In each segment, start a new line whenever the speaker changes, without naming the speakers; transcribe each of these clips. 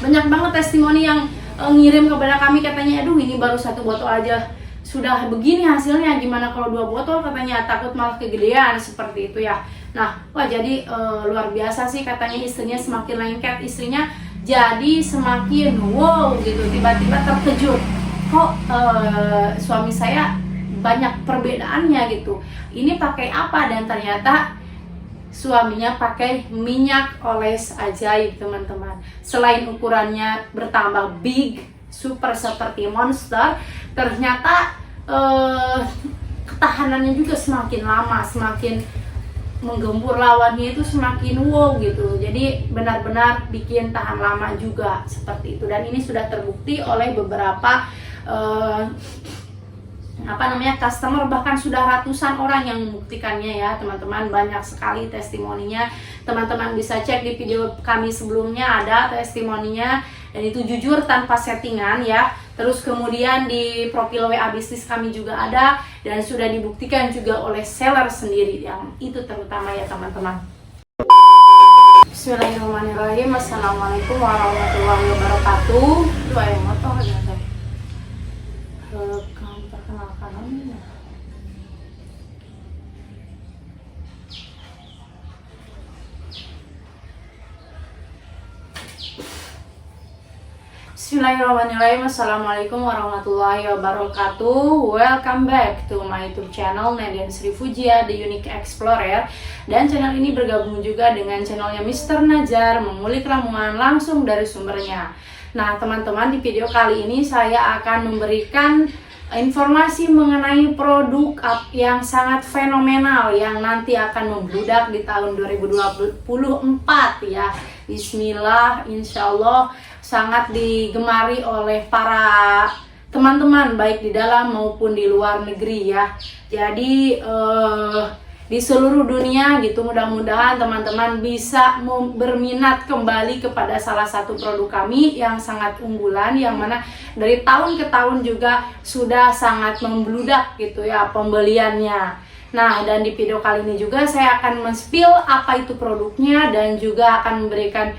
Banyak banget testimoni yang ngirim kepada kami, katanya aduh ini baru 1 botol aja sudah begini hasilnya, gimana kalau 2 botol, katanya takut malah kegedean, seperti itu ya. Nah, wah jadi luar biasa sih, katanya istrinya semakin lengket, istrinya jadi semakin wow gitu, tiba-tiba terkejut, kok suami saya banyak perbedaannya gitu, ini pakai apa, dan ternyata suaminya pakai minyak oles ajaib teman-teman. Selain ukurannya bertambah big, super seperti Monster, ternyata ketahanannya juga semakin lama, semakin menggempur lawannya itu semakin wow gitu. Jadi benar-benar bikin tahan lama juga seperti itu. Dan ini sudah terbukti oleh beberapa customer, bahkan sudah ratusan orang yang membuktikannya ya teman-teman. Banyak sekali testimoninya, teman-teman bisa cek di video kami sebelumnya, ada testimoninya, dan itu jujur tanpa settingan ya. Terus kemudian di profil WA bisnis kami juga ada, dan sudah dibuktikan juga oleh seller sendiri yang itu terutama ya teman-teman. Bismillahirrahmanirrahim. Assalamualaikum warahmatullahi wabarakatuh. Dua yang motor ya teh. Kamu perkenalkan namanya. Bismillahirrahmanirrahim. Assalamualaikum warahmatullahi wabarakatuh. Welcome back to my YouTube channel Nadian Sri Fujia, The Unique Explorer. Dan channel ini bergabung juga dengan channelnya Mr. Najar, mengulik ramuan langsung dari sumbernya. Nah teman-teman, di video kali ini saya akan memberikan informasi mengenai produk yang sangat fenomenal yang nanti akan membludak di tahun 2024 ya. Bismillah, insya Allah sangat digemari oleh para teman-teman baik di dalam maupun di luar negeri ya. Jadi di seluruh dunia gitu, mudah-mudahan teman-teman bisa berminat kembali kepada salah satu produk kami yang sangat unggulan, yang mana dari tahun ke tahun juga sudah sangat membludak gitu ya pembeliannya. Nah, dan di video kali ini juga saya akan men-spill apa itu produknya, dan juga akan memberikan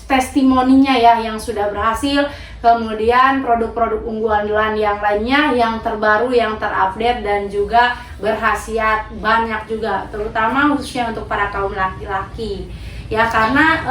testimoninya ya yang sudah berhasil, kemudian produk-produk unggulan yang lainnya yang terbaru, yang terupdate, dan juga berkhasiat banyak juga, terutama khususnya untuk para kaum laki-laki ya, karena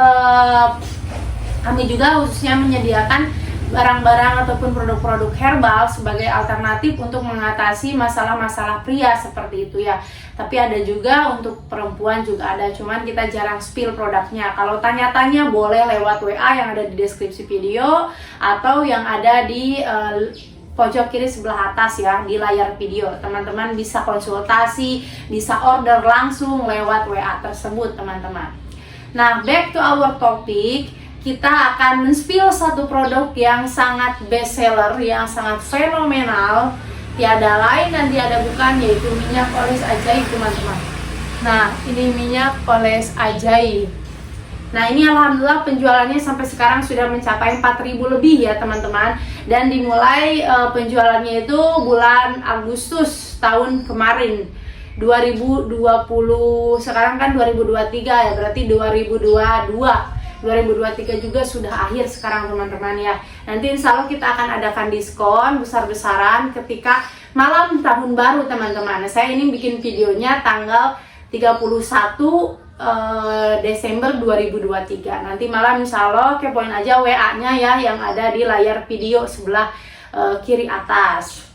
kami juga khususnya menyediakan barang-barang ataupun produk-produk herbal sebagai alternatif untuk mengatasi masalah-masalah pria seperti itu ya. Tapi ada juga untuk perempuan juga ada, cuman kita jarang spill produknya. Kalau tanya-tanya boleh lewat WA yang ada di deskripsi video atau yang ada di pojok kiri sebelah atas ya, di layar video. Teman-teman bisa konsultasi, bisa order langsung lewat WA tersebut teman-teman. Nah, back to our topic. Kita akan men-spill satu produk yang sangat best seller, yang sangat fenomenal, tiada lain dan tiada bukan, yaitu minyak oles ajaib teman-teman. Nah, ini minyak oles ajaib. Nah, ini alhamdulillah penjualannya sampai sekarang sudah mencapai 4.000 lebih ya teman-teman. Dan dimulai penjualannya itu bulan Agustus tahun kemarin 2020, sekarang kan 2023 ya, berarti 2023 juga sudah akhir sekarang teman-teman ya. Nanti insya Allah kita akan adakan diskon besar-besaran ketika malam tahun baru teman-teman. Saya ini bikin videonya tanggal 31 Desember 2023. Nanti malam insya Allah kepoin aja WA-nya ya yang ada di layar video sebelah kiri atas.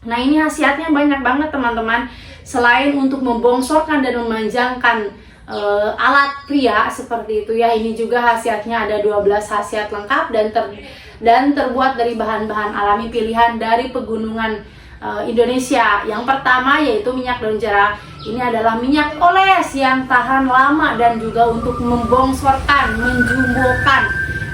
Nah, ini khasiatnya banyak banget teman-teman. Selain untuk membongsorkan dan memanjangkan alat pria seperti itu ya, ini juga khasiatnya ada 12 khasiat lengkap dan terbuat dari bahan-bahan alami pilihan dari pegunungan Indonesia. Yang pertama yaitu minyak daun jerah. Ini adalah minyak oles yang tahan lama dan juga untuk membongsorkan, menjumbokan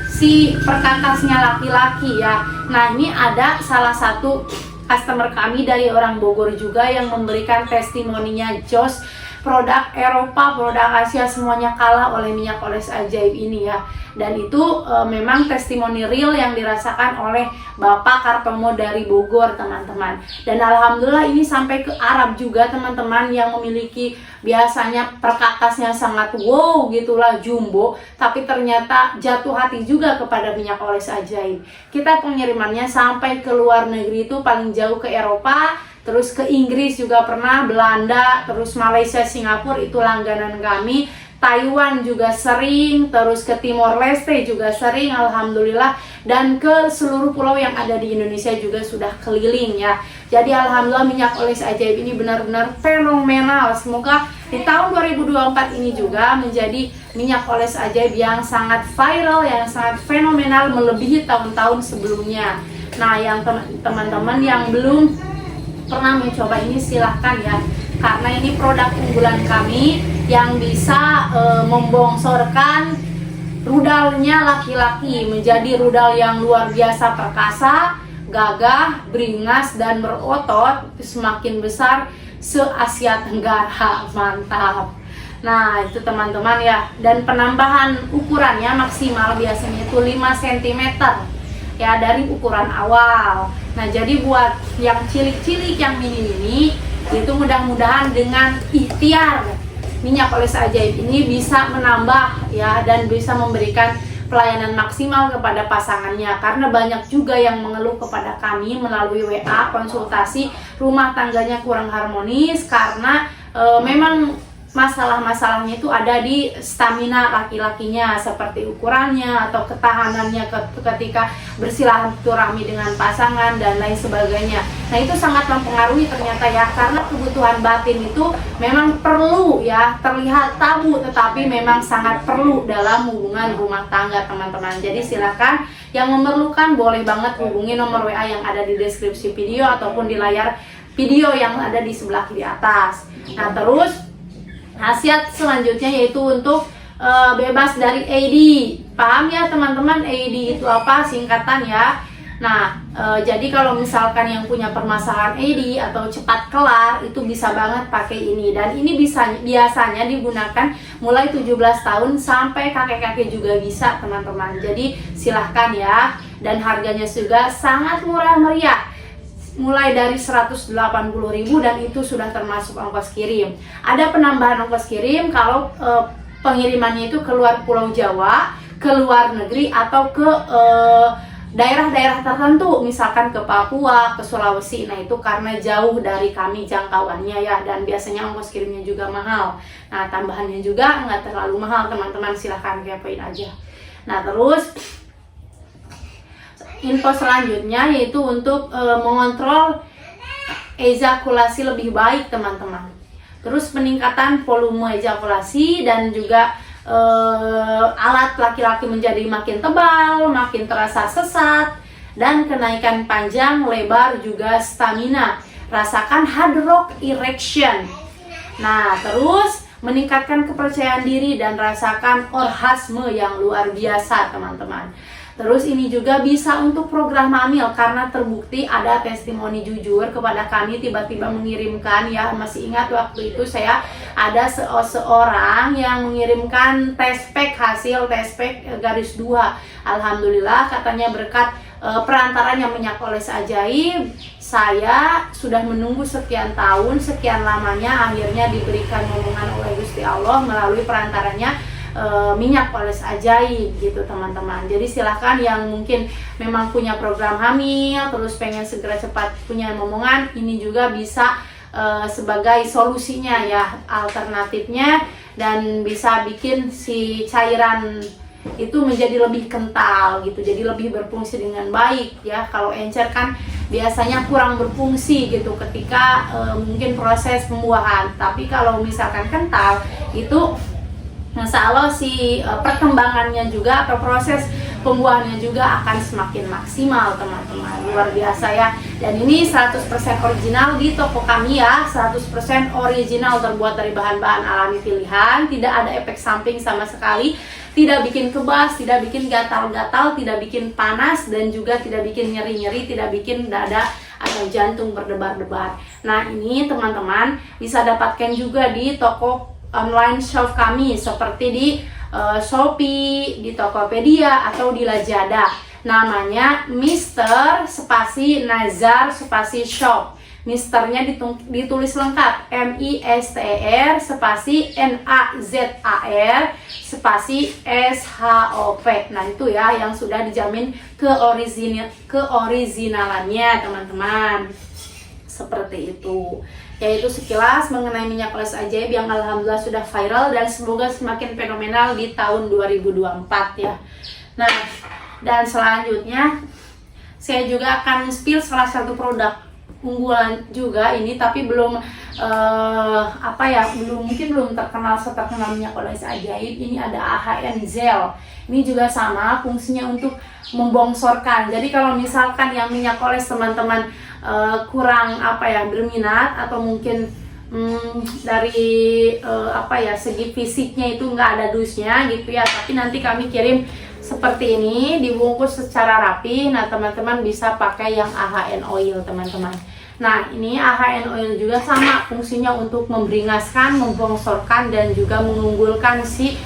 si perkakasnya laki-laki ya. Nah, ini ada salah satu customer kami dari orang Bogor juga yang memberikan testimoninya jos. produk Eropa, produk Asia semuanya kalah oleh minyak oles ajaib ini ya. Dan itu memang testimoni real yang dirasakan oleh Bapak Kartomo dari Bogor, teman-teman. Dan alhamdulillah ini sampai ke Arab juga, teman-teman, yang memiliki biasanya perkakasnya sangat wow gitulah, jumbo, tapi ternyata jatuh hati juga kepada minyak oles ajaib. Kita pengirimannya sampai ke luar negeri, itu paling jauh ke Eropa, terus ke Inggris juga pernah, Belanda, terus Malaysia, Singapura itu langganan kami. Taiwan juga sering, terus ke Timor Leste juga sering, alhamdulillah, dan ke seluruh pulau yang ada di Indonesia juga sudah keliling ya. Jadi alhamdulillah minyak oles ajaib ini benar-benar fenomenal. Semoga di tahun 2024 ini juga menjadi minyak oles ajaib yang sangat viral, yang sangat fenomenal, melebihi tahun-tahun sebelumnya. Nah, yang teman-teman yang belum pernah mencoba ini silahkan ya, karena ini produk unggulan kami yang bisa membongsorkan rudalnya laki-laki menjadi rudal yang luar biasa perkasa, gagah, beringas, dan berotot, semakin besar se-Asia Tenggara. Mantap. Nah itu teman-teman ya, dan penambahan ukurannya maksimal biasanya itu 5 cm ya dari ukuran awal. Nah jadi buat yang cilik-cilik, yang mini-mini, itu mudah-mudahan dengan ikhtiar minyak oles ajaib ini bisa menambah ya, dan bisa memberikan pelayanan maksimal kepada pasangannya. Karena banyak juga yang mengeluh kepada kami melalui WA konsultasi, rumah tangganya kurang harmonis karena memang masalah-masalahnya itu ada di stamina laki-lakinya, seperti ukurannya atau ketahanannya ketika bersilaturahmi dengan pasangan dan lain sebagainya. Nah itu sangat mempengaruhi ternyata ya, karena kebutuhan batin itu memang perlu ya, terlihat tabu tetapi memang sangat perlu dalam hubungan rumah tangga, teman-teman. Jadi silakan yang memerlukan boleh banget hubungi nomor WA yang ada di deskripsi video ataupun di layar video yang ada di sebelah kiri atas. Nah terus khasiat selanjutnya yaitu untuk bebas dari AD. Paham ya teman-teman, AD itu apa? Singkatan ya. Nah jadi kalau misalkan yang punya permasalahan AD atau cepat kelar, itu bisa banget pakai ini. Dan ini biasanya digunakan mulai 17 tahun sampai kakek-kakek juga bisa, teman-teman. Jadi silahkan ya. Dan harganya juga sangat murah meriah, mulai dari 180.000, dan itu sudah termasuk ongkos kirim. Ada penambahan ongkos kirim kalau pengirimannya itu keluar Pulau Jawa, ke luar negeri, atau ke daerah-daerah tertentu, misalkan ke Papua, ke Sulawesi. Nah itu karena jauh dari kami jangkauannya ya, dan biasanya ongkos kirimnya juga mahal. Nah tambahannya juga nggak terlalu mahal, teman-teman, silahkan kepoin aja. Nah terus info selanjutnya yaitu untuk mengontrol ejakulasi lebih baik, teman-teman. Terus peningkatan volume ejakulasi, dan juga alat laki-laki menjadi makin tebal, makin terasa sesat, dan kenaikan panjang, lebar, juga stamina. Rasakan hard rock erection. Nah terus meningkatkan kepercayaan diri dan rasakan orgasme yang luar biasa, teman-teman. Terus ini juga bisa untuk program hamil, karena terbukti ada testimoni jujur kepada kami, tiba-tiba mengirimkan ya, masih ingat waktu itu saya ada seorang yang mengirimkan test pack, hasil test pack garis 2. Alhamdulillah katanya berkat perantaranya minyak oles ajaib, saya sudah menunggu sekian tahun, sekian lamanya, akhirnya diberikan momongan oleh Gusti Allah melalui perantaranya minyak oles ajaib gitu, teman-teman. Jadi silahkan yang mungkin memang punya program hamil terus pengen segera cepat punya momongan, ini juga bisa sebagai solusinya ya, alternatifnya, dan bisa bikin si cairan itu menjadi lebih kental gitu, jadi lebih berfungsi dengan baik ya. Kalau encer kan biasanya kurang berfungsi gitu ketika mungkin proses pembuahan, tapi kalau misalkan kental itu Insya Allah si perkembangannya juga atau proses pembuahannya juga akan semakin maksimal, teman-teman. Luar biasa ya. Dan ini 100% original di toko kami ya, 100% original, terbuat dari bahan-bahan alami pilihan, tidak ada efek samping sama sekali, tidak bikin kebas, tidak bikin gatal-gatal, tidak bikin panas, dan juga tidak bikin nyeri-nyeri, tidak bikin dada atau jantung berdebar-debar. Nah, ini teman-teman bisa dapatkan juga di toko online shop kami seperti di Shopee, di Tokopedia atau di Lazada. Namanya Mister spasi Nazar spasi Shop. Misternya ditulis lengkap MISTER spasi NAZAR spasi SHOP. Nah, itu ya yang sudah dijamin keoriginalannya teman-teman. Seperti itu. Yaitu sekilas mengenai minyak oles ajaib yang alhamdulillah sudah viral dan semoga semakin fenomenal di tahun 2024 ya. Nah, dan selanjutnya saya juga akan spill salah satu produk unggulan juga ini, tapi belum belum terkenal seterkenal minyak oles ajaib. Ini ada AHN Gel. Ini juga sama fungsinya untuk membongsorkan. Jadi kalau misalkan yang minyak oles teman-teman kurang berminat atau mungkin dari segi fisiknya itu nggak ada dusnya gitu ya, tapi nanti kami kirim seperti ini dibungkus secara rapi. Nah, teman-teman bisa pakai yang AHN Oil teman-teman. Nah, ini AHN Oil juga sama fungsinya untuk memberingaskan, membongsorkan dan juga mengunggulkan si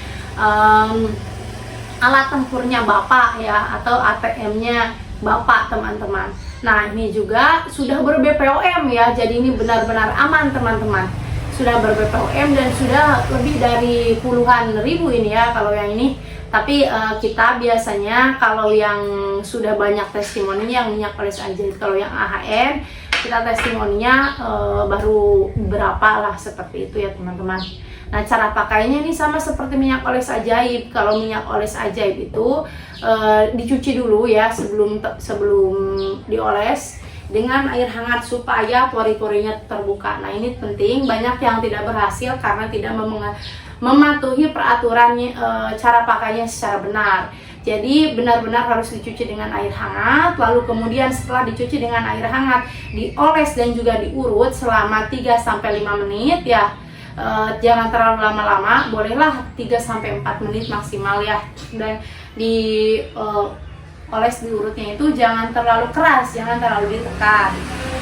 alat tempurnya Bapak ya, atau ATM-nya Bapak teman-teman. Nah, ini juga sudah ber-BPOM ya, jadi ini benar-benar aman teman-teman. Sudah ber-BPOM dan sudah lebih dari puluhan ribu ini ya kalau yang ini. Tapi kita biasanya kalau yang sudah banyak testimoninya yang minyak oles ajaib, kalau yang AHN kita testimoninya baru berapa lah, seperti itu ya teman-teman. Nah, cara pakainya ini sama seperti minyak oles ajaib. Kalau minyak oles ajaib itu dicuci dulu ya sebelum dioles dengan air hangat supaya pori-porinya terbuka. Nah, ini penting, banyak yang tidak berhasil karena tidak mematuhi peraturannya, cara pakainya secara benar. Jadi benar-benar harus dicuci dengan air hangat, lalu kemudian setelah dicuci dengan air hangat dioles dan juga diurut selama 3-5 menit ya. Jangan terlalu lama-lama, bolehlah 3-4 menit maksimal ya. Dan oles diurutnya itu jangan terlalu keras, jangan terlalu ditekan.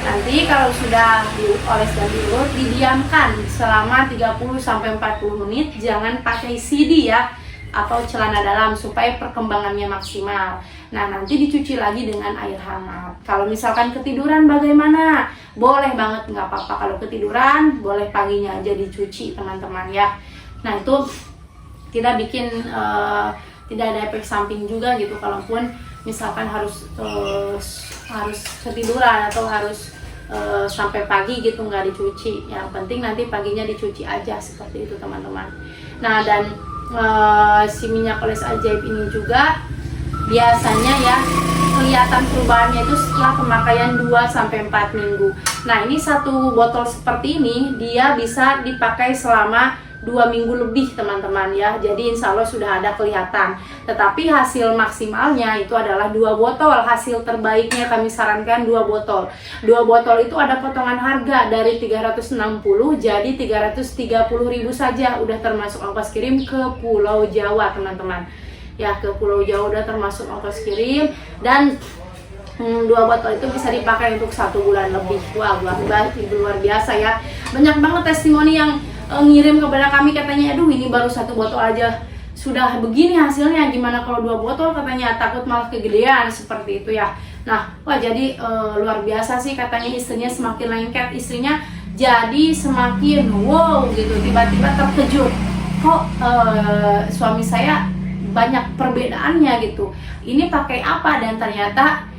Nanti kalau sudah dioles dan diurut, didiamkan selama 30-40 menit. Jangan pakai CD ya atau celana dalam supaya perkembangannya maksimal. Nah, nanti dicuci lagi dengan air hangat. Kalau misalkan ketiduran bagaimana? Boleh banget, nggak apa-apa. Kalau ketiduran boleh paginya aja dicuci teman-teman ya. Nah, itu tidak bikin tidak ada efek samping juga gitu. Kalaupun misalkan harus ketiduran atau harus sampai pagi gitu nggak dicuci. Yang penting nanti paginya dicuci aja, seperti itu teman-teman. Nah, dan si minyak oles ajaib ini juga biasanya ya kelihatan perubahannya itu setelah pemakaian 2-4 minggu. Nah, ini satu botol seperti ini dia bisa dipakai selama 2 minggu lebih teman-teman ya. Jadi insya Allah sudah ada kelihatan. Tetapi hasil maksimalnya itu adalah 2 botol. Hasil terbaiknya kami sarankan 2 botol. 2 botol itu ada potongan harga dari 360 jadi 330.000 saja. Udah termasuk ongkos kirim ke Pulau Jawa teman-teman. Ya, ke Pulau Jawa udah termasuk ongkos kirim. Dan 2 botol itu bisa dipakai untuk 1 bulan lebih. Wah, luar biasa ya. Banyak banget testimoni yang ngirim kepada kami, katanya aduh ini baru 1 botol aja sudah begini hasilnya, gimana kalau 2 botol, katanya takut malah kegedean, seperti itu ya. Nah, wah jadi luar biasa sih, katanya istrinya semakin lengket, istrinya jadi semakin wow gitu, tiba-tiba terkejut kok suami saya banyak perbedaannya gitu, ini pakai apa, dan ternyata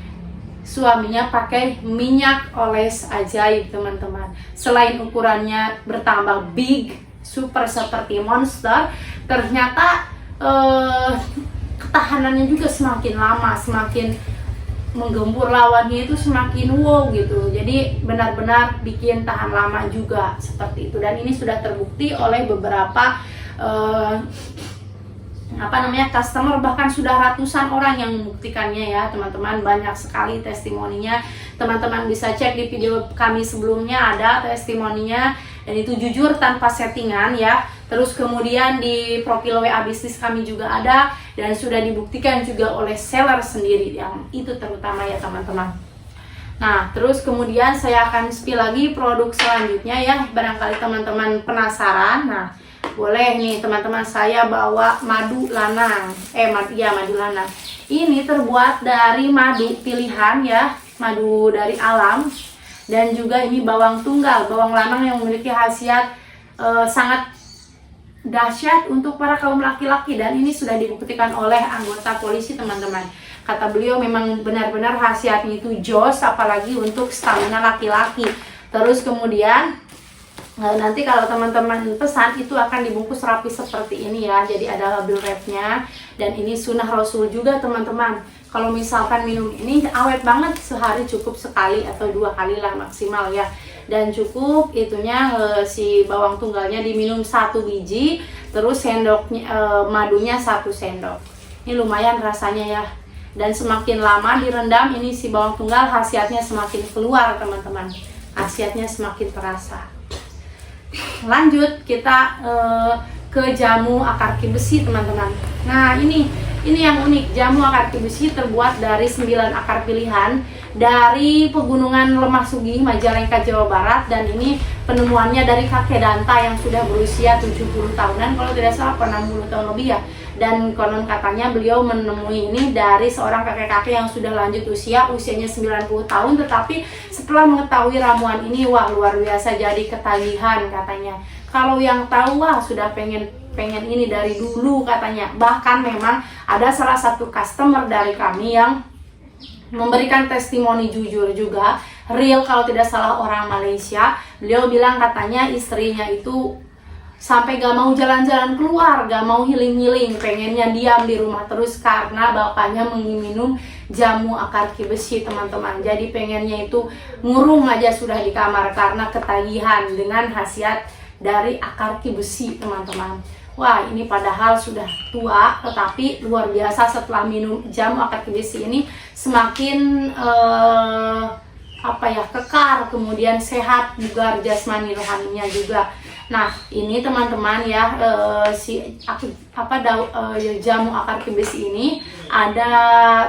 suaminya pakai minyak oles ajaib teman-teman. Selain ukurannya bertambah big, super seperti monster, ternyata ketahanannya juga semakin lama, semakin menggempur lawannya itu semakin wow gitu. Jadi benar-benar bikin tahan lama juga, seperti itu. Dan ini sudah terbukti oleh beberapa customer, bahkan sudah ratusan orang yang membuktikannya ya teman-teman. Banyak sekali testimoninya, teman-teman bisa cek di video kami sebelumnya, ada testimoninya, dan itu jujur tanpa settingan ya. Terus kemudian di profil WA bisnis kami juga ada, dan sudah dibuktikan juga oleh seller sendiri, yang itu terutama ya teman-teman. Nah, terus kemudian saya akan spill lagi produk selanjutnya ya. Barangkali teman-teman penasaran. Nah, boleh nih teman-teman, saya bawa madu lanang. Madu lanang. Ini terbuat dari madu pilihan ya, madu dari alam. Dan juga ini bawang tunggal, bawang lanang yang memiliki khasiat sangat dahsyat untuk para kaum laki-laki, dan ini sudah dibuktikan oleh anggota polisi teman-teman. Kata beliau memang benar-benar khasiatnya itu jos, apalagi untuk stamina laki-laki. Terus kemudian nanti kalau teman-teman pesan itu akan dibungkus rapi seperti ini ya, jadi ada label wrapnya. Dan ini sunnah Rasul juga teman-teman. Kalau misalkan minum ini awet banget, sehari cukup sekali atau 2 kali lah maksimal ya. Dan cukup itunya si bawang tunggalnya diminum 1 biji, terus sendoknya madunya 1 sendok. Ini lumayan rasanya ya. Dan semakin lama direndam ini si bawang tunggal, khasiatnya semakin keluar teman-teman. Khasiatnya semakin terasa. Lanjut kita ke jamu akar ki besi teman-teman. Nah, ini yang unik, jamu akar ki besi terbuat dari 9 akar pilihan dari pegunungan Lemah Sugih, Majalengka, Jawa Barat. Dan ini penemuannya dari kakek Danta yang sudah berusia 70 tahunan, kalau tidak salah 60 tahun lebih ya. Dan konon katanya beliau menemui ini dari seorang kakek-kakek yang sudah lanjut usianya 90 tahun, tetapi setelah mengetahui ramuan ini, wah luar biasa, jadi ketagihan katanya. Kalau yang tahu, wah sudah pengen ini dari dulu katanya. Bahkan memang ada salah satu customer dari kami yang memberikan testimoni jujur juga, real kalau tidak salah orang Malaysia. Beliau bilang katanya istrinya itu sampai gak mau jalan-jalan keluar, gak mau healing-healing, pengennya diam di rumah terus karena bapaknya minum jamu akar ki besi teman-teman. Jadi pengennya itu ngurung aja sudah di kamar karena ketagihan dengan khasiat dari akar ki besi teman-teman. Wah, ini padahal sudah tua, tetapi luar biasa setelah minum jamu akar ki besi ini semakin kekar, kemudian sehat, bugar jasmani rohaninya juga. Nah, ini teman-teman ya, jamu akar ki besi ini ada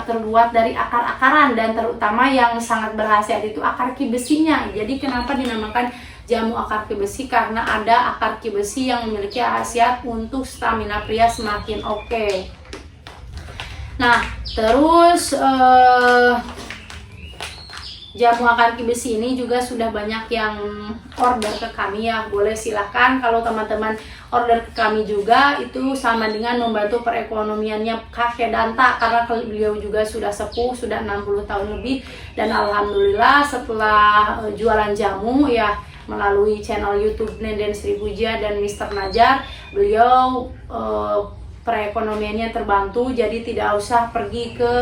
terbuat dari akar-akaran, dan terutama yang sangat berkhasiat itu akar ki besinya. Jadi kenapa dinamakan jamu akar ki besi? Karena ada akar ki besi yang memiliki khasiat untuk stamina pria semakin oke. Nah, terus jamu akar ki besi ini juga sudah banyak yang order ke kami ya. Boleh silahkan kalau teman-teman order ke kami juga, itu sama dengan membantu perekonomiannya kakek Danta, karena beliau juga sudah sepuh, sudah 60 tahun lebih. Dan alhamdulillah setelah jualan jamu ya melalui channel YouTube Nenden Sri Pujia dan Mr. Najar, beliau perekonomiannya terbantu, jadi tidak usah pergi ke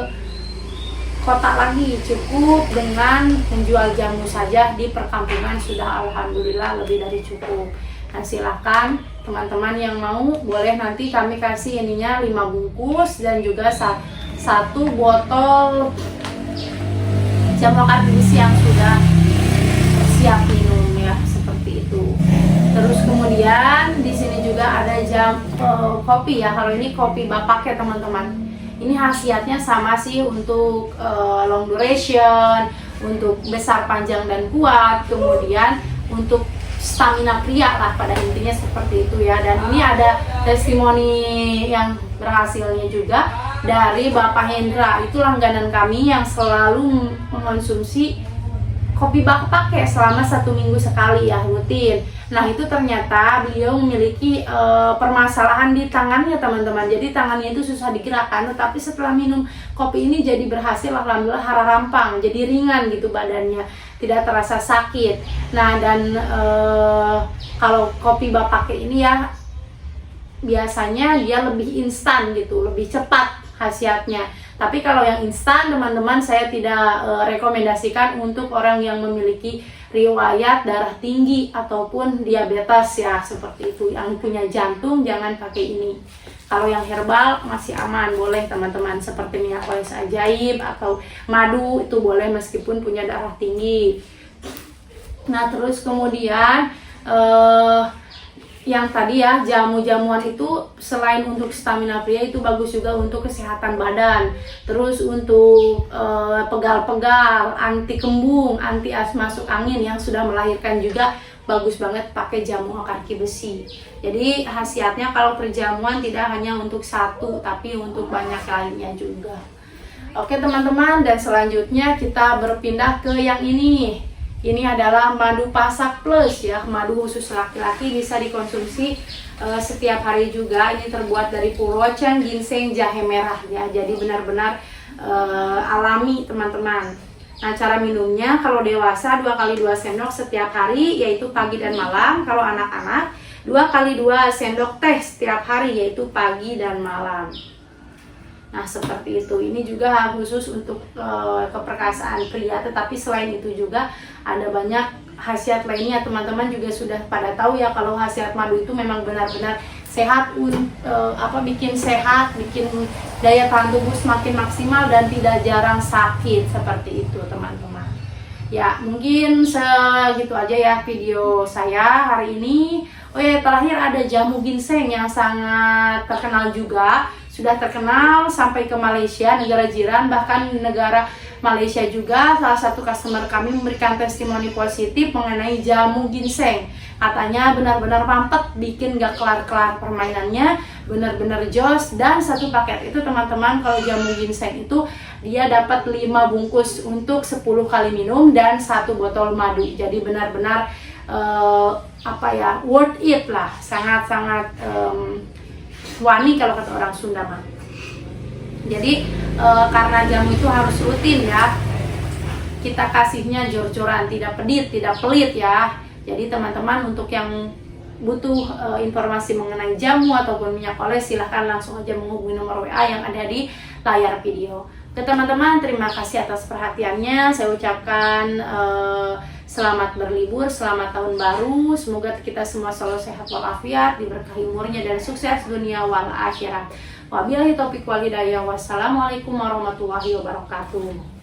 kota lagi, cukup dengan menjual jamu saja di perkampungan sudah alhamdulillah lebih dari cukup. Nah, silahkan teman-teman yang mau, boleh nanti kami kasih ininya 5 bungkus dan juga 1 botol jamu akar ki besi yang sudah siap minum ya, seperti itu. Terus kemudian di sini juga ada kopi ya. Kalau ini kopi bapak ya teman-teman. Ini khasiatnya sama sih untuk long duration, untuk besar, panjang dan kuat, kemudian untuk stamina pria lah pada intinya seperti itu ya. Dan ini ada testimoni yang berhasilnya juga dari Bapak Hendra, itu langganan kami yang selalu mengonsumsi kopi bapak ya selama 1 minggu sekali ya, rutin. Nah, itu ternyata beliau memiliki permasalahan di tangannya teman-teman. Jadi tangannya itu susah digerakkan, tetapi setelah minum kopi ini jadi berhasil, alhamdulillah hara rampang, jadi ringan gitu badannya, tidak terasa sakit. Nah, dan kalau kopi bapak ini ya biasanya dia lebih instan gitu, lebih cepat khasiatnya. Tapi kalau yang instan teman-teman saya tidak rekomendasikan untuk orang yang memiliki riwayat darah tinggi ataupun diabetes ya, seperti itu. Yang punya jantung jangan pakai ini. Kalau yang herbal masih aman, boleh teman-teman, seperti minyak oles ajaib atau madu itu boleh meskipun punya darah tinggi. Nah, terus kemudian yang tadi ya, jamu-jamuan itu selain untuk stamina pria itu bagus juga untuk kesehatan badan, terus untuk pegal-pegal, anti kembung, anti asma masuk angin yang sudah melahirkan juga bagus banget pakai jamu kaki besi. Jadi khasiatnya kalau perjamuan tidak hanya untuk satu tapi untuk banyak lainnya juga. Oke teman-teman, dan selanjutnya kita berpindah ke yang ini. Ini adalah madu pasak plus ya, madu khusus laki-laki, bisa dikonsumsi setiap hari juga. Ini terbuat dari purocan, ginseng, jahe merah ya. Jadi benar-benar alami teman-teman. Nah cara minumnya, kalau dewasa 2 kali 2 sendok setiap hari yaitu pagi dan malam. Kalau anak-anak 2 kali 2 sendok teh setiap hari yaitu pagi dan malam. Nah seperti itu. Ini juga khusus untuk keperkasaan pria, tetapi selain itu juga ada banyak khasiat lainnya. Teman-teman juga sudah pada tahu ya kalau khasiat madu itu memang benar-benar sehat, bikin sehat, bikin daya tahan tubuh semakin maksimal dan tidak jarang sakit, seperti itu teman-teman. Ya mungkin segitu aja ya video saya hari ini. Oh ya, terakhir ada jamu ginseng yang sangat terkenal juga, sudah terkenal sampai ke Malaysia, negara jiran, bahkan negara Malaysia juga. Salah satu customer kami memberikan testimoni positif mengenai jamu ginseng. Katanya benar-benar mampet, bikin gak kelar-kelar permainannya, benar-benar jos. Dan satu paket itu teman-teman, kalau jamu ginseng itu dia dapat 5 bungkus untuk 10 kali minum dan 1 botol madu. Jadi benar-benar worth it lah, sangat-sangat wani kalau kata orang Sunda mah. Jadi karena jamu itu harus rutin ya, kita kasihnya jor-joran, tidak pedit, tidak pelit ya. Jadi teman-teman untuk yang butuh informasi mengenai jamu ataupun minyak oles, silahkan langsung aja menghubungi nomor WA yang ada di layar video. Oke teman-teman, terima kasih atas perhatiannya. Saya ucapkan selamat berlibur, selamat tahun baru. Semoga kita semua selalu sehat walafiat, diberkahi umurnya dan sukses dunia wal akhirat. Wabillahi taufiq wal hidayah. Wassalamualaikum warahmatullahi wabarakatuh.